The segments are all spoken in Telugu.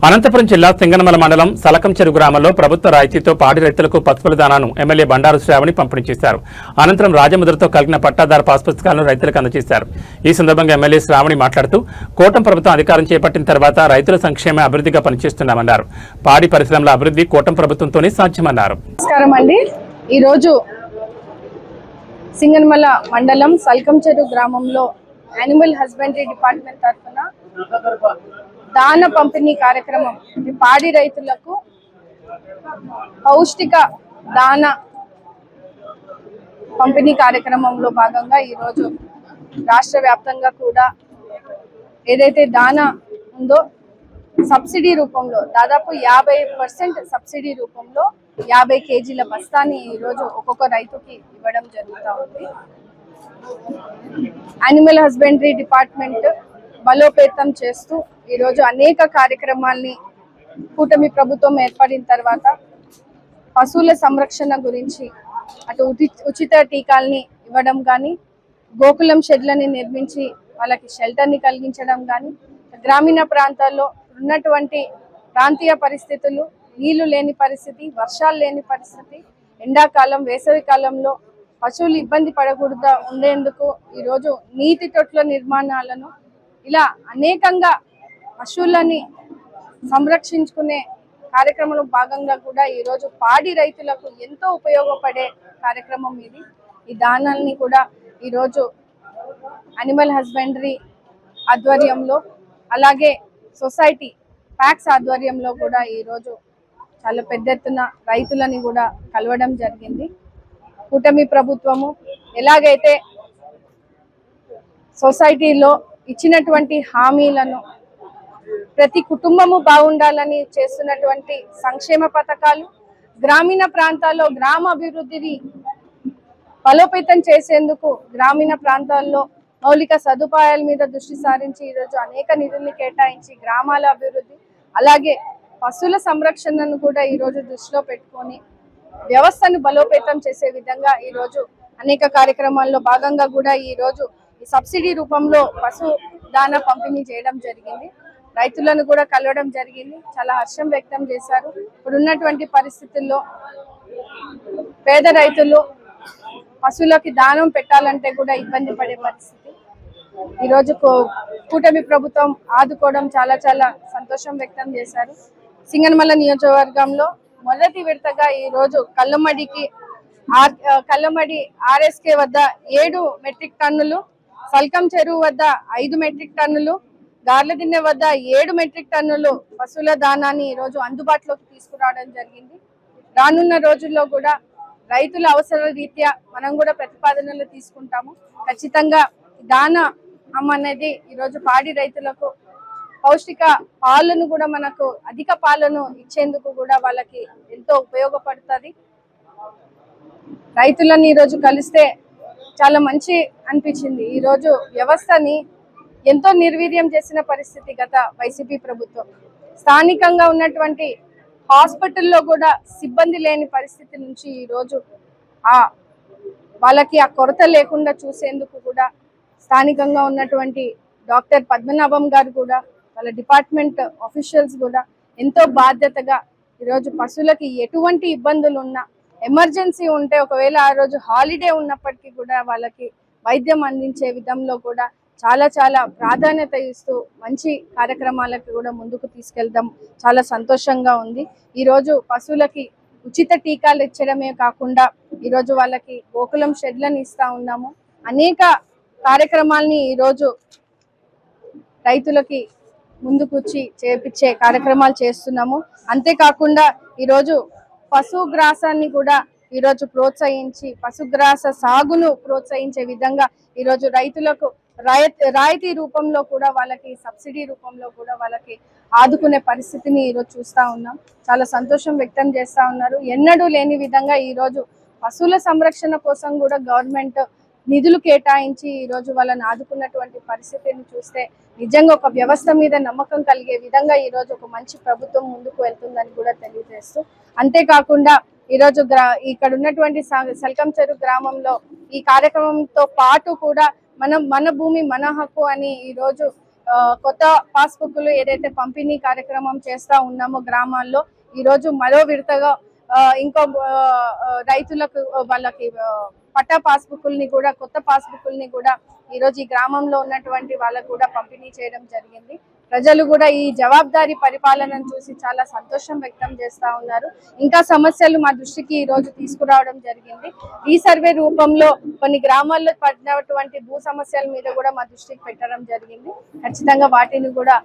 అనంతపురం జిల్లా సింగనమల మండలం సలకంచెరు గ్రామంలో ప్రభుత్వ రాయితీతో పాడి రైతులకు పసుపుల దానాను ఎమ్మెల్యే బండారు శ్రావణి పంపిణీ చేశారు. అనంతరం రాజముద్రతో కలిగిన పట్టాదారు పాస్ పుస్తకాలను రైతులకు అందజేశారు. ఈ సందర్భంగా ఎమ్మెల్యే శ్రావణి మాట్లాడుతూ కూటమి ప్రభుత్వం అధికారం చేపట్టిన తర్వాత రైతుల సంక్షేమ అభివృద్ధిగా పనిచేస్తున్నామన్నారు. పాడి పరిశ్రమల అభివృద్ధి కూటమి ప్రభుత్వంతోనే సాధ్యమన్నారు. నమస్కారం అండి. ఈరోజు సింగనమల మండలం సలకంచెరు గ్రామంలో యానిమల్ హస్బెండరీ డిపార్ట్మెంట్ తరఫున దాన పంపిణీ కార్యక్రమం, పాడి రైతులకు పౌష్టిక దాన పంపిణీ కార్యక్రమంలో భాగంగా ఈరోజు రాష్ట్ర వ్యాప్తంగా కూడా ఏదైతే దాన ఉందో సబ్సిడీ రూపంలో దాదాపు 50% సబ్సిడీ రూపంలో 50 కేజీల బస్తాని ఈరోజు ఒక్కొక్క రైతుకి ఇవ్వడం జరుగుతూ ఉంది. యానిమల్ హస్బెండరీ డిపార్ట్మెంట్ బలోపేతం చేస్తూ ఈరోజు అనేక కార్యక్రమాల్ని కూటమి ప్రభుత్వం ఏర్పడిన తర్వాత పశువుల సంరక్షణ గురించి అటు ఉచిత టీకాల్ని ఇవ్వడం కానీ, గోకులం షెడ్లని నిర్మించి వాళ్ళకి షెల్టర్ని కలిగించడం కానీ, గ్రామీణ ప్రాంతాల్లో ఉన్నటువంటి ప్రాంతీయ పరిస్థితులు, నీళ్లు లేని పరిస్థితి, వర్షాలు లేని పరిస్థితి, ఎండాకాలం వేసవి కాలంలో పశువులు ఇబ్బంది పడకూడదు ఉండేందుకు ఈరోజు నీటి తొట్ల నిర్మాణాలను ఇలా అనేకంగా పశువులని సంరక్షించుకునే కార్యక్రమంలో భాగంగా కూడా ఈరోజు పాడి రైతులకు ఎంతో ఉపయోగపడే కార్యక్రమం ఇది. ఈ దానాల్ని కూడా ఈరోజు యానిమల్ హస్బెండరీ ఆధ్వర్యంలో, అలాగే సొసైటీ ప్యాక్స్ ఆధ్వర్యంలో కూడా ఈరోజు చాలా పెద్ద ఎత్తున రైతులని కూడా కలవడం జరిగింది. కూటమి ప్రభుత్వము ఎలాగైతే సొసైటీలో ఇచ్చినటువంటి హామీలను, ప్రతి కుటుంబము బాగుండాలని చేస్తున్నటువంటి సంక్షేమ పథకాలు, గ్రామీణ ప్రాంతాల్లో గ్రామ అభివృద్ధిని బలోపేతం చేసేందుకు గ్రామీణ ప్రాంతాల్లో మౌలిక సదుపాయాల మీద దృష్టి సారించి ఈరోజు అనేక నిధుల్ని కేటాయించి గ్రామాల అభివృద్ధి, అలాగే పశువుల సంరక్షణను కూడా ఈరోజు దృష్టిలో పెట్టుకొని వ్యవస్థను బలోపేతం చేసే విధంగా ఈరోజు అనేక కార్యక్రమాల్లో భాగంగా కూడా ఈరోజు ఈ సబ్సిడీ రూపంలో పశు దాన పంపిణీ చేయడం జరిగింది. రైతులను కూడా కలవడం జరిగింది. చాలా హర్షం వ్యక్తం చేశారు. ఇప్పుడున్నటువంటి పరిస్థితుల్లో పేద రైతులు పశువులకి దానం పెట్టాలంటే కూడా ఇబ్బంది పడే పరిస్థితి. ఈరోజు కూటమి ప్రభుత్వం ఆదుకోవడం చాలా చాలా సంతోషం వ్యక్తం చేశారు. సింగనమల నియోజకవర్గంలో మొదటి విడతగా ఈరోజు కల్లమడి ఆర్ఎస్కే వద్ద 7 మెట్రిక్ టన్నులు, సల్కంచెరు వద్ద 5 మెట్రిక్ టన్నులు, గార్లదిన్నె వద్ద 7 మెట్రిక్ టన్నులు పశువుల దానాన్ని ఈరోజు అందుబాటులోకి తీసుకురావడం జరిగింది. రానున్న రోజుల్లో కూడా రైతుల అవసర రీత్యా మనం కూడా ప్రతిపాదనలు తీసుకుంటాము. ఖచ్చితంగా దానా అనేది ఈరోజు పాడి రైతులకు పౌష్టిక పాలను కూడా, మనకు అధిక పాలను ఇచ్చేందుకు కూడా వాళ్ళకి ఎంతో ఉపయోగపడుతుంది. రైతులను ఈరోజు కలిస్తే చాలా మంచి అనిపించింది. ఈరోజు వ్యవస్థని ఎంతో నిర్వీర్యం చేసిన పరిస్థితి గత వైసీపీ ప్రభుత్వం. స్థానికంగా ఉన్నటువంటి హాస్పిటల్లో కూడా సిబ్బంది లేని పరిస్థితి నుంచి ఈరోజు వాళ్ళకి ఆ కొరత లేకుండా చూసేందుకు కూడా స్థానికంగా ఉన్నటువంటి డాక్టర్ పద్మనాభం గారు కూడా, వాళ్ళ డిపార్ట్మెంట్ ఆఫీషియల్స్ కూడా ఎంతో బాధ్యతగా ఈరోజు పశువులకి ఎటువంటి ఇబ్బందులు ఉన్నా, ఎమర్జెన్సీ ఉంటే, ఒకవేళ ఆ రోజు హాలిడే ఉన్నప్పటికీ కూడా వాళ్ళకి వైద్యం అందించే విధంలో కూడా చాలా చాలా ప్రాధాన్యత ఇస్తూ మంచి కార్యక్రమాలకు కూడా ముందుకు తీసుకెళ్తాం. చాలా సంతోషంగా ఉంది. ఈరోజు పశువులకి ఉచిత టీకాలు ఇచ్చడమే కాకుండా ఈరోజు వాళ్ళకి గోకులం షెడ్లను ఇస్తా ఉన్నాము. అనేక కార్యక్రమాలని ఈరోజు రైతులకి ముందుకొచ్చి చేపించే కార్యక్రమాలు చేస్తున్నాము. అంతేకాకుండా ఈరోజు పశుగ్రాసాన్ని కూడా ఈరోజు ప్రోత్సహించి పశుగ్రాస సాగును ప్రోత్సహించే విధంగా ఈరోజు రైతులకు రాయితీ రూపంలో కూడా, వాళ్ళకి సబ్సిడీ రూపంలో కూడా వాళ్ళకి ఆదుకునే పరిస్థితిని ఈరోజు చూస్తూ ఉన్నాం. చాలా సంతోషం వ్యక్తం చేస్తూ ఉన్నారు. ఎన్నడూ లేని విధంగా ఈరోజు పశువుల సంరక్షణ కోసం కూడా గవర్నమెంట్ నిధులు కేటాయించి ఈరోజు వాళ్ళని ఆదుకున్నటువంటి పరిస్థితిని చూస్తే నిజంగా ఒక వ్యవస్థ మీద నమ్మకం కలిగే విధంగా ఈరోజు ఒక మంచి ప్రభుత్వం ముందుకు వెళ్తుందని కూడా తెలియజేస్తూ, అంతేకాకుండా ఈరోజు ఇక్కడ ఉన్నటువంటి సల్కంచెరు గ్రామంలో ఈ కార్యక్రమంతో పాటు కూడా మన భూమి మన హక్కు అని ఈరోజు కొత్త పాస్బుక్లు ఏదైతే పంపిణీ కార్యక్రమం చేస్తా ఉన్నామో గ్రామాల్లో ఈ రోజు మరో విడతగా ఇంకో రైతులకు వాళ్ళకి పట్టా పాస్బుక్ల్ని కూడా కొత్త పాస్బుక్ల్ని కూడా ఈ రోజు ఈ గ్రామంలో ఉన్నటువంటి వాళ్ళకు కూడా పంపిణీ చేయడం జరిగింది. ప్రజలు కూడా ఈ జవాబుదారీ పరిపాలనను చూసి చాలా సంతోషం వ్యక్తం చేస్తా ఉన్నారు. ఇంకా సమస్యలు మా దృష్టికి ఈ రోజు తీసుకురావడం జరిగింది. ఈ సర్వే రూపంలో కొన్ని గ్రామాల్లో పడినటువంటి భూ సమస్యల మీద కూడా మా దృష్టికి పెట్టడం జరిగింది. ఖచ్చితంగా వాటిని కూడా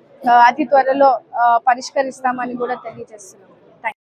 అతి త్వరలో పరిష్కరిస్తామని కూడా తెలియజేస్తున్నాం.